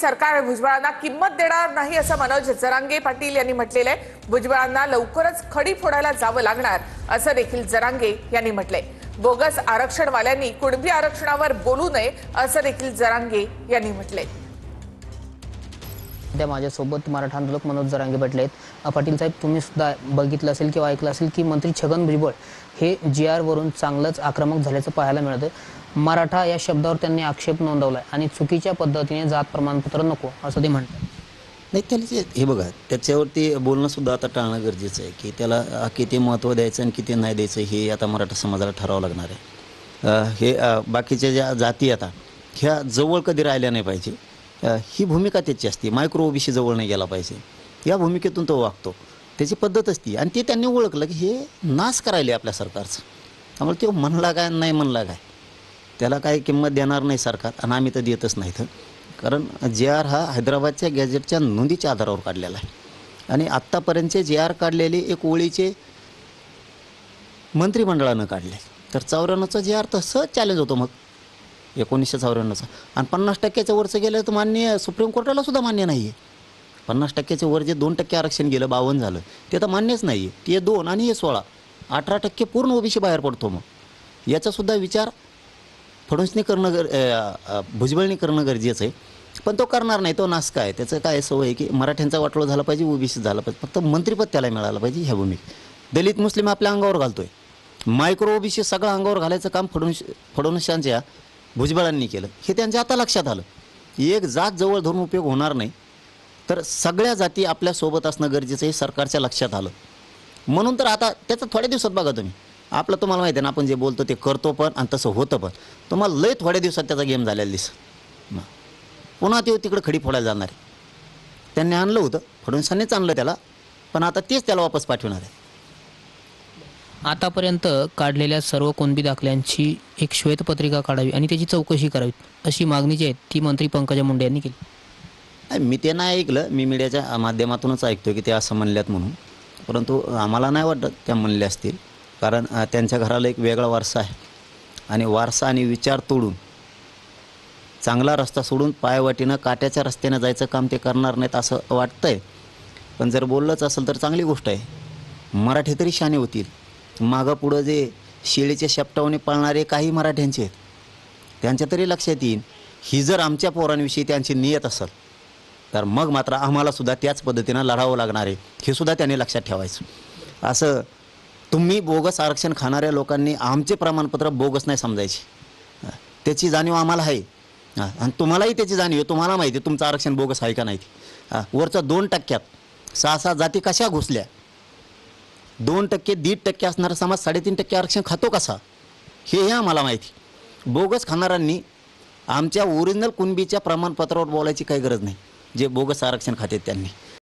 सरकार भुजबळांना किंमत देणार नाही असं मनोज जरांगे पाटील यांनी म्हटलेलं आहे। भुजबळांना लवकरच खडी फोडायला जावं लागणार असं देखील जरांगे यांनी म्हटलंय। बोगस आरक्षणवाल्यांनी कुणबी आरक्षणावर बोलू नये असं देखील जरांगे यांनी म्हटलंय। त्या माझ्यासोबत मराठा आंदोलक मनोज जरांगे पाटील आहेत। पाटील साहेब, तुम्ही सुद्धा बघितलं असेल किंवा ऐकलं असेल की मंत्री छगन भुजबळ हे GR वरून चांगलंच आक्रमक झाल्याचं पाहायला मिळतं। मराठा या शब्दावर त्यांनी आक्षेप नोंदवलाय आणि चुकीच्या पद्धतीने जात प्रमाणपत्र नको असं ते म्हणतात। नाही, त्याला हे बघा, त्याच्यावरती बोलणं सुद्धा आता टाळणं गरजेचं आहे की त्याला किती महत्त्व द्यायचं आणि किती नाही द्यायचं हे आता मराठा समाजाला ठरावं लागणार आहे। हे बाकीच्या ज्या जाती आता ह्या जवळ कधी राहिल्या नाही पाहिजे, ही भूमिका त्याची असते। मायक्रो ओबीसी जवळ नाही गेला पाहिजे, या भूमिकेतून तो वागतो, त्याची पद्धत असते आणि ते त्यांनी ओळखलं की हे नाश करायले आपल्या सरकारचं। त्यामुळे तो म्हणला काय नाही म्हणला काय, त्याला काही किंमत देणार नाही सरकार आणि आम्ही तर देतच नाहीत। कारण GR हा हैदराबादच्या गॅजेटच्या नोंदीच्या आधारावर काढलेला आहे आणि आत्तापर्यंतचे GR काढलेले एक ओळीचे मंत्रिमंडळानं काढले, तर 94चा GR तसं चॅलेंज होतं मग 1994चा। आणि 50%च्या वरचं गेलं तर मान्य सुप्रीम कोर्टाला सुद्धा मान्य नाही आहे। 50%च्या वर जे 2% आरक्षण गेलं 52 झालं ते तर मान्यच नाही आहे। ते 2 आणि हे 16, 18% पूर्ण ओबीसी बाहेर पडतो। मग याचासुद्धा विचार फडणवीसनी करणं भुजबळनी करणं गरजेचं आहे, पण तो करणार नाही। तो नासका आहे, त्याचं काय सवय आहे की मराठ्यांचा वाटोळं झाला पाहिजे, ओबीसी झाला पाहिजे, फक्त मंत्रिपद त्याला मिळालं पाहिजे ह्या भूमिकेत। दलित मुस्लिम आपल्या अंगावर घालतोय, मायक्रो ओबीसी सगळं अंगावर घालायचं काम फडणवीसांच्या भुजबळांनी केलं। हे त्यांच्या आता लक्षात आलं, एक जात जवळ धरून उपयोग होणार नाही, तर सगळ्या जाती आपल्यासोबत असणं गरजेचं हे सरकारच्या लक्षात आलं। म्हणून तर आता त्याचं थोड्या दिवसात बघा तुम्ही, आपलं तुम्हाला माहिती आहे ना, आपण जे बोलतो ते करतो पण आणि तसं होतं पण। तुम्हाला लय थोड्या दिवसात त्याचा गेम झालेला दिसत, पुन्हा ते तिकडे खडी फोडायला जाणार आहे। त्यांनी आणलं होतं, फडणवीसांनीच आणलं त्याला, पण आता तेच त्याला वापस पाठवणार आहे। आतापर्यंत काढलेल्या सर्व कुणबी दाखल्यांची एक श्वेतपत्रिका काढावी आणि त्याची चौकशी करावी अशी मागणी जी आहे ती मंत्री पंकजा मुंडे यांनी केली। मी ते नाही ऐकलं, मी मीडियाच्या माध्यमातूनच ऐकतो की ते असं म्हणल्यात म्हणून, परंतु आम्हाला नाही वाटत त्या म्हणल्या असतील, कारण त्यांच्या घराला एक वेगळा वारसा आहे आणि वारसा आणि विचार तोडून चांगला रस्ता सोडून पायवाटीनं काट्याच्या रस्त्यानं जायचं काम ते करणार नाहीत असं वाटतंय। पण जर बोललंच असेल तर चांगली गोष्ट आहे, मराठी तरी शाने होतील। मागं पुढं जे शेळीच्या शेपटावणे पाळणारे काही मराठ्यांचे आहेत त्यांच्या तरी लक्षात येईल, ही जर आमच्या पोरांविषयी त्यांची नियत असेल तर मग मात्र आम्हालासुद्धा त्याच पद्धतीनं लढावं लागणार आहे, हे सुद्धा त्यांनी लक्षात ठेवायचं। असं तुम्ही बोगस आरक्षण खाणाऱ्या लोकांनी आमचे प्रमाणपत्र बोगस नाही समजायचे, त्याची जाणीव आम्हाला आहे आणि तुम्हालाही त्याची जाणीव आहे। तुम्हाला माहिती आहे तुमचं आरक्षण बोगस आहे का नाही। वरचं 2%त 6 जाती कशा घुसल्या, 2%, 1.5% असणारा समाज 3.5% आरक्षण खातो कसा, हे आम्हाला माहिती। बोगस खाणाऱ्यांनी आमच्या ओरिजिनल कुणबीच्या प्रमाणपत्रावर बोलायची काही गरज नाही, जे बोगस आरक्षण खाते त्यांनी।